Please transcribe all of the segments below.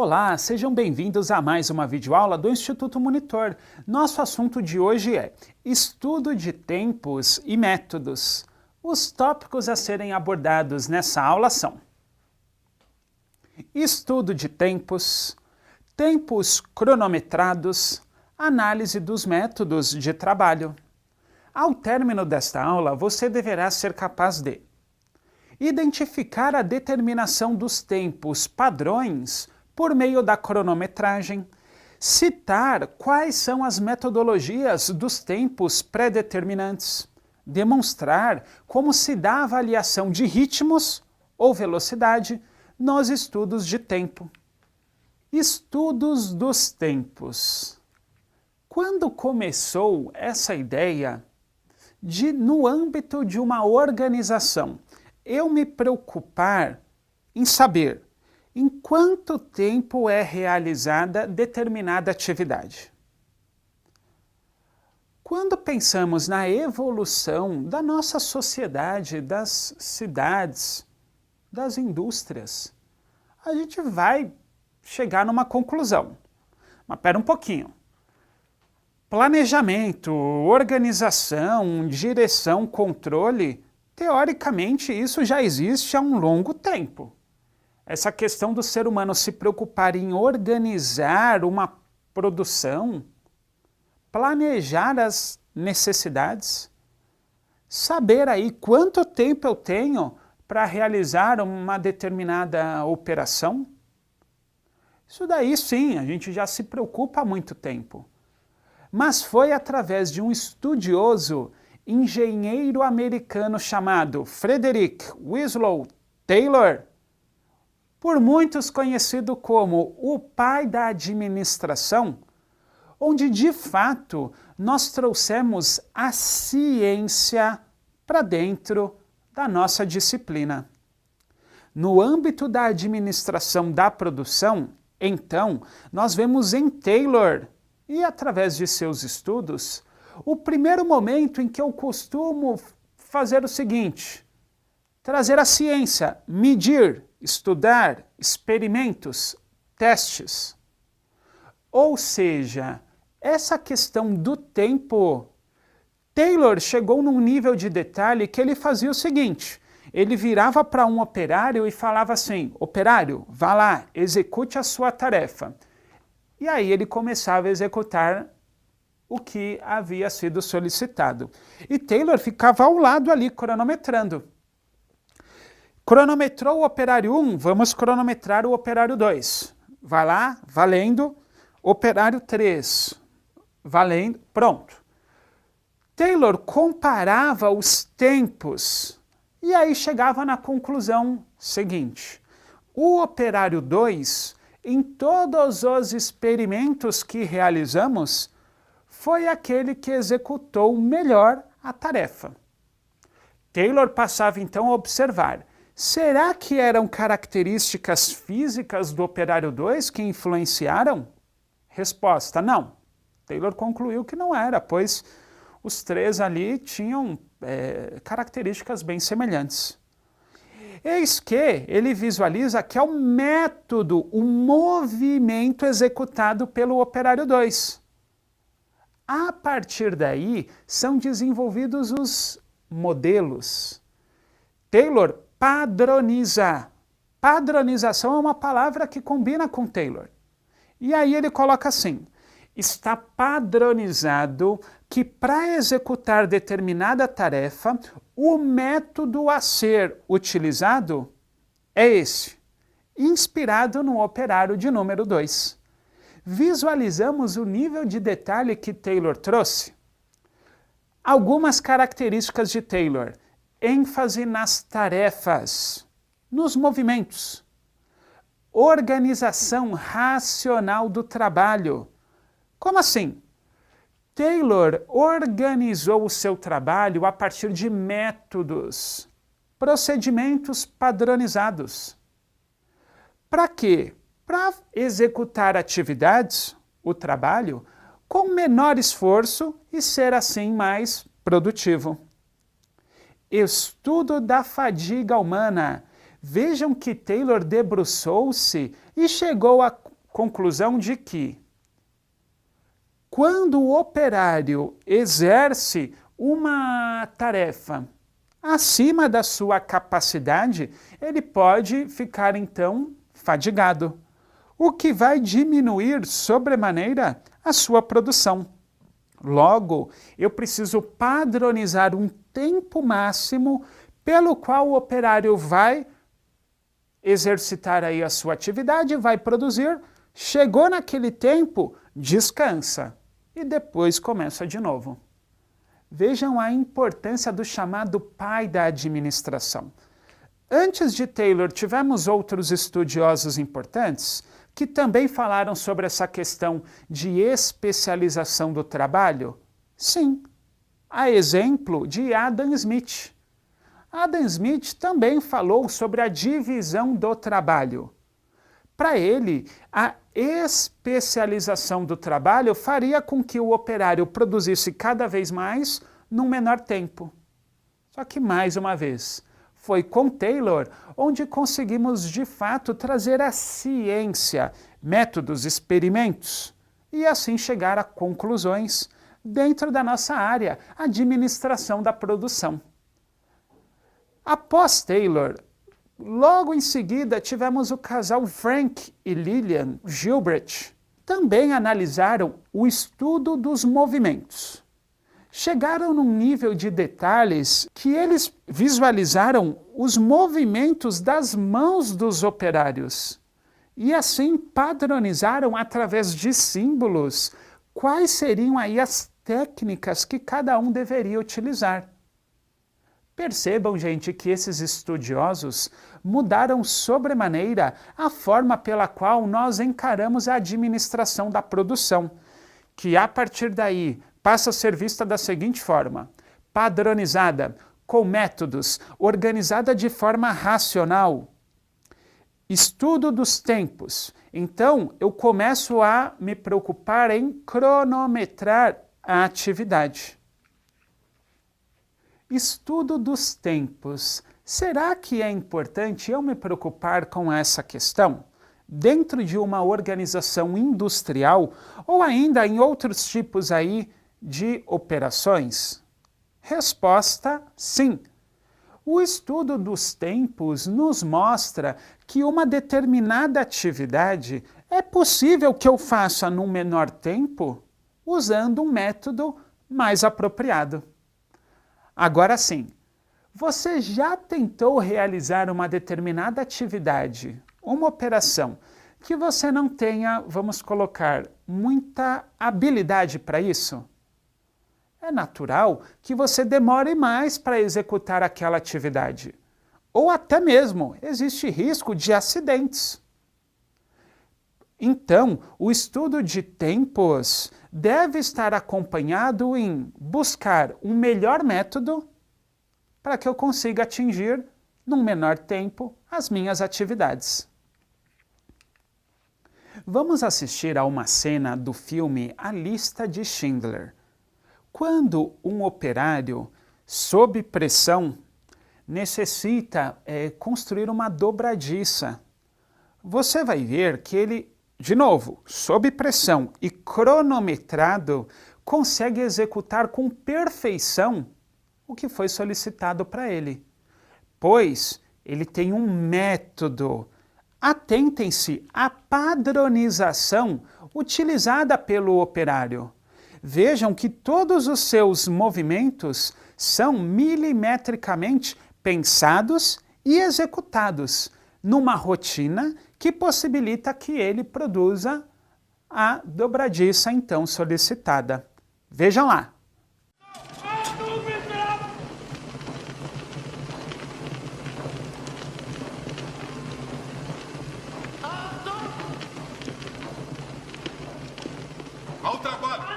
Olá, sejam bem-vindos a mais uma videoaula do Instituto Monitor. Nosso assunto de hoje é estudo de tempos e métodos. Os tópicos a serem abordados nessa aula são estudo de tempos, tempos cronometrados, análise dos métodos de trabalho. Ao término desta aula, você deverá ser capaz de identificar a determinação dos tempos padrões por meio da cronometragem, citar quais são as metodologias dos tempos pré-determinantes, demonstrar como se dá a avaliação de ritmos ou velocidade nos estudos de tempo. Estudos dos tempos. Quando começou essa ideia de, no âmbito de uma organização, eu me preocupar em saber em quanto tempo é realizada determinada atividade? Quando pensamos na evolução da nossa sociedade, das cidades, das indústrias, a gente vai chegar numa conclusão. Mas espera um pouquinho. Planejamento, organização, direção, controle, teoricamente isso já existe há um longo tempo. Essa questão do ser humano se preocupar em organizar uma produção, planejar as necessidades, saber aí quanto tempo eu tenho para realizar uma determinada operação. Isso daí sim, a gente já se preocupa há muito tempo. Mas foi através de um estudioso, engenheiro americano chamado Frederick Winslow Taylor, por muitos conhecido como o pai da administração, onde de fato nós trouxemos a ciência para dentro da nossa disciplina. No âmbito da administração da produção, então, nós vemos em Taylor, e através de seus estudos, o primeiro momento em que eu costumo fazer o seguinte: trazer a ciência, medir, estudar, experimentos, testes. Ou seja, essa questão do tempo, Taylor chegou num nível de detalhe que ele fazia o seguinte: ele virava para um operário e falava assim: operário, vá lá, execute a sua tarefa. E aí ele começava a executar o que havia sido solicitado. E Taylor ficava ao lado ali, cronometrando. Cronometrou o operário 1, vamos cronometrar o operário 2. Vai lá, valendo. Operário 3, valendo, pronto. Taylor comparava os tempos e aí chegava na conclusão seguinte: o operário 2, em todos os experimentos que realizamos, foi aquele que executou melhor a tarefa. Taylor passava então a observar: será que eram características físicas do operário 2 que influenciaram? Resposta: não. Taylor concluiu que não era, pois os três ali tinham características bem semelhantes. Eis que ele visualiza que é o método, o movimento executado pelo operário 2. A partir daí, são desenvolvidos os modelos. Taylor padroniza. Padronização é uma palavra que combina com Taylor. E aí ele coloca assim: está padronizado que para executar determinada tarefa, o método a ser utilizado é esse, inspirado no operário de número 2. Visualizamos o nível de detalhe que Taylor trouxe? Algumas características de Taylor: ênfase nas tarefas, nos movimentos, organização racional do trabalho. Como assim? Taylor organizou o seu trabalho a partir de métodos, procedimentos padronizados. Para quê? Para executar atividades, o trabalho, com menor esforço e ser assim mais produtivo. Estudo da fadiga humana. Vejam que Taylor debruçou-se e chegou à conclusão de que quando o operário exerce uma tarefa acima da sua capacidade, ele pode ficar então fadigado, o que vai diminuir sobremaneira a sua produção. Logo, eu preciso padronizar um tempo máximo pelo qual o operário vai exercitar aí a sua atividade, vai produzir, chegou naquele tempo, descansa e depois começa de novo. Vejam a importância do chamado pai da administração. Antes de Taylor, tivemos outros estudiosos importantes que também falaram sobre essa questão de especialização do trabalho? Sim, a exemplo de Adam Smith. Adam Smith também falou sobre a divisão do trabalho. Para ele, a especialização do trabalho faria com que o operário produzisse cada vez mais num menor tempo. Só que, mais uma vez, foi com Taylor onde conseguimos de fato trazer a ciência, métodos, experimentos, e assim chegar a conclusões dentro da nossa área, administração da produção. Após Taylor, logo em seguida tivemos o casal Frank e Lillian Gilbert. Também analisaram o estudo dos movimentos. Chegaram num nível de detalhes que eles visualizaram os movimentos das mãos dos operários e assim padronizaram através de símbolos quais seriam aí as técnicas que cada um deveria utilizar. Percebam, gente, que esses estudiosos mudaram sobremaneira a forma pela qual nós encaramos a administração da produção, que a partir daí passa a ser vista da seguinte forma: padronizada, com métodos, organizada de forma racional. Estudo dos tempos. Então, eu começo a me preocupar em cronometrar a atividade. Estudo dos tempos. Será que é importante eu me preocupar com essa questão? Dentro de uma organização industrial ou ainda em outros tipos aí de operações? Resposta: sim. O estudo dos tempos nos mostra que uma determinada atividade é possível que eu faça num menor tempo usando um método mais apropriado. Agora sim, você já tentou realizar uma determinada atividade, uma operação, que você não tenha, vamos colocar, muita habilidade para isso? É natural que você demore mais para executar aquela atividade. Ou até mesmo existe risco de acidentes. Então, o estudo de tempos deve estar acompanhado em buscar um melhor método para que eu consiga atingir, num menor tempo, as minhas atividades. Vamos assistir a uma cena do filme A Lista de Schindler. Quando um operário, sob pressão, necessita construir uma dobradiça, você vai ver que ele, de novo, sob pressão e cronometrado, consegue executar com perfeição o que foi solicitado para ele, pois ele tem um método. Atentem-se à padronização utilizada pelo operário. Vejam que todos os seus movimentos são milimetricamente pensados e executados numa rotina que possibilita que ele produza a dobradiça então solicitada. Vejam lá. Ao trabalho!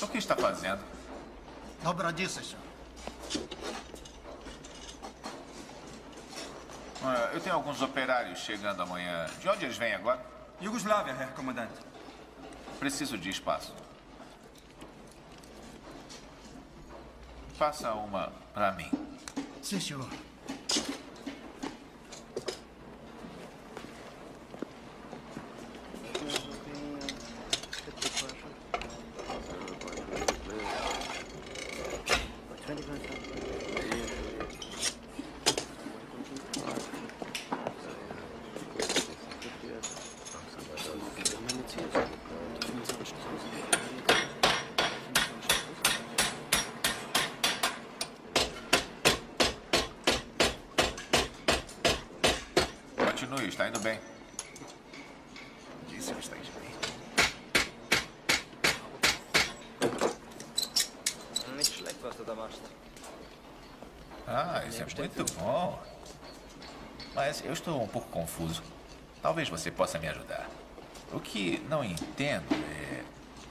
O que está fazendo? Dobradiça, senhor. Eu tenho alguns operários chegando amanhã. De onde eles vêm agora? Iugoslávia, Herr Comandante. Preciso de espaço. Faça uma para mim. Sim, senhor. Continue, está indo bem. Disse que está indo bem. Nicht schlecht, was du da machst. Ah, isso é muito bom. Mas eu estou um pouco confuso. Talvez você possa me ajudar. O que não entendo é...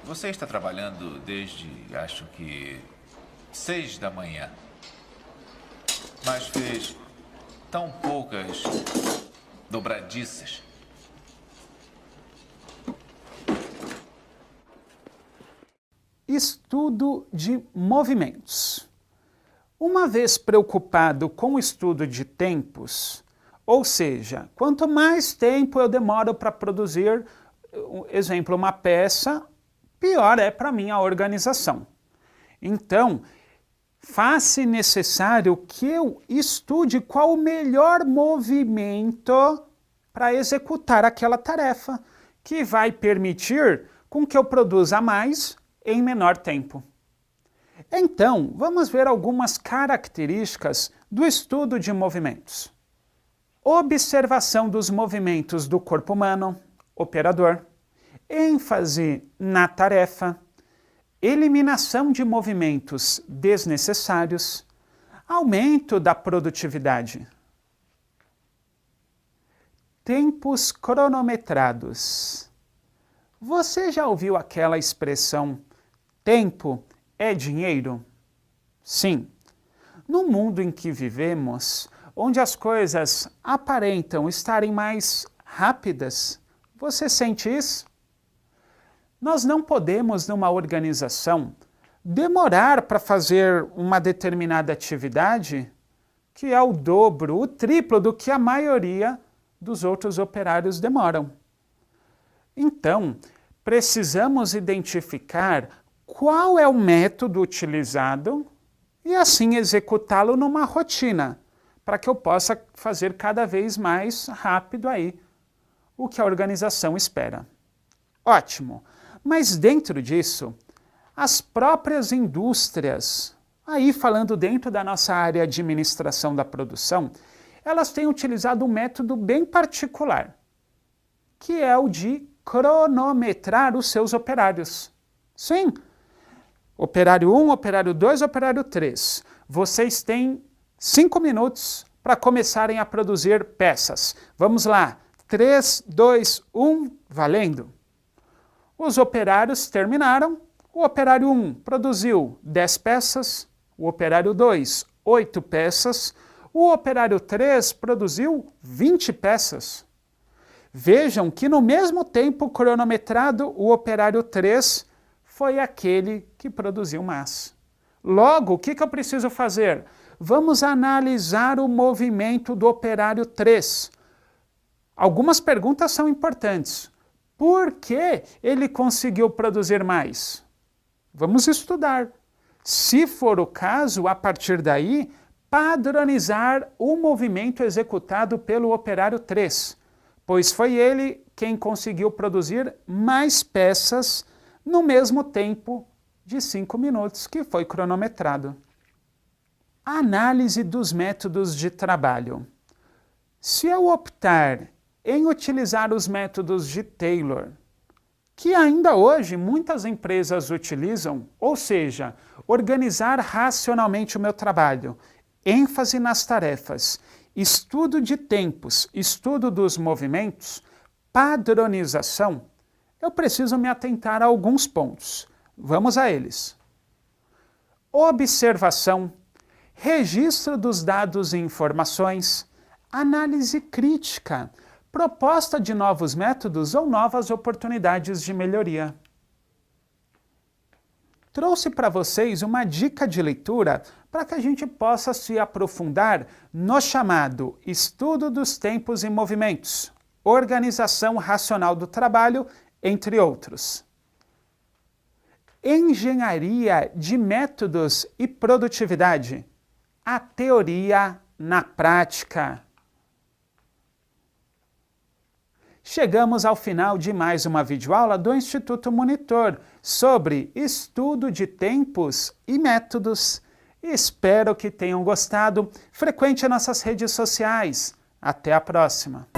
Você está trabalhando desde, acho que, 6 da manhã. Mas fez tão poucas dobradiças. Estudo de movimentos. Uma vez preocupado com o estudo de tempos, ou seja, quanto mais tempo eu demoro para produzir, exemplo, uma peça, pior é para mim a organização. Então, faz-se necessário que eu estude qual o melhor movimento para executar aquela tarefa, que vai permitir com que eu produza mais em menor tempo. Então, vamos ver algumas características do estudo de movimentos. Observação dos movimentos do corpo humano, operador, ênfase na tarefa, eliminação de movimentos desnecessários, aumento da produtividade. Tempos cronometrados. Você já ouviu aquela expressão tempo é dinheiro? Sim. No mundo em que vivemos, onde as coisas aparentam estarem mais rápidas, você sente isso? Nós não podemos, numa organização, demorar para fazer uma determinada atividade que é o dobro, o triplo do que a maioria dos outros operários demoram. Então, precisamos identificar qual é o método utilizado e assim executá-lo numa rotina, para que eu possa fazer cada vez mais rápido aí o que a organização espera. Ótimo! Mas dentro disso, as próprias indústrias, aí falando dentro da nossa área de administração da produção, elas têm utilizado um método bem particular, que é o de cronometrar os seus operários. Sim, operário 1, operário 2, operário 3. Vocês têm 5 minutos para começarem a produzir peças. Vamos lá, 3, 2, 1, valendo! Os operários terminaram, o operário 1 produziu 10 peças, o operário 2, 8 peças, o operário 3 produziu 20 peças. Vejam que no mesmo tempo cronometrado, o operário 3 foi aquele que produziu mais. Logo, o que eu preciso fazer? Vamos analisar o movimento do operário 3. Algumas perguntas são importantes. Por que ele conseguiu produzir mais? Vamos estudar. Se for o caso, a partir daí, padronizar o movimento executado pelo operário 3, pois foi ele quem conseguiu produzir mais peças no mesmo tempo de 5 minutos que foi cronometrado. Análise dos métodos de trabalho. Se eu optar em utilizar os métodos de Taylor, que ainda hoje muitas empresas utilizam, ou seja, organizar racionalmente o meu trabalho, ênfase nas tarefas, estudo de tempos, estudo dos movimentos, padronização, eu preciso me atentar a alguns pontos. Vamos a eles. Observação, registro dos dados e informações, análise crítica, proposta de novos métodos ou novas oportunidades de melhoria. Trouxe para vocês uma dica de leitura para que a gente possa se aprofundar no chamado Estudo dos Tempos e Movimentos, Organização Racional do Trabalho, entre outros. Engenharia de Métodos e Produtividade. A teoria na prática. Chegamos ao final de mais uma videoaula do Instituto Monitor sobre estudo de tempos e métodos. Espero que tenham gostado. Frequente nossas redes sociais. Até a próxima!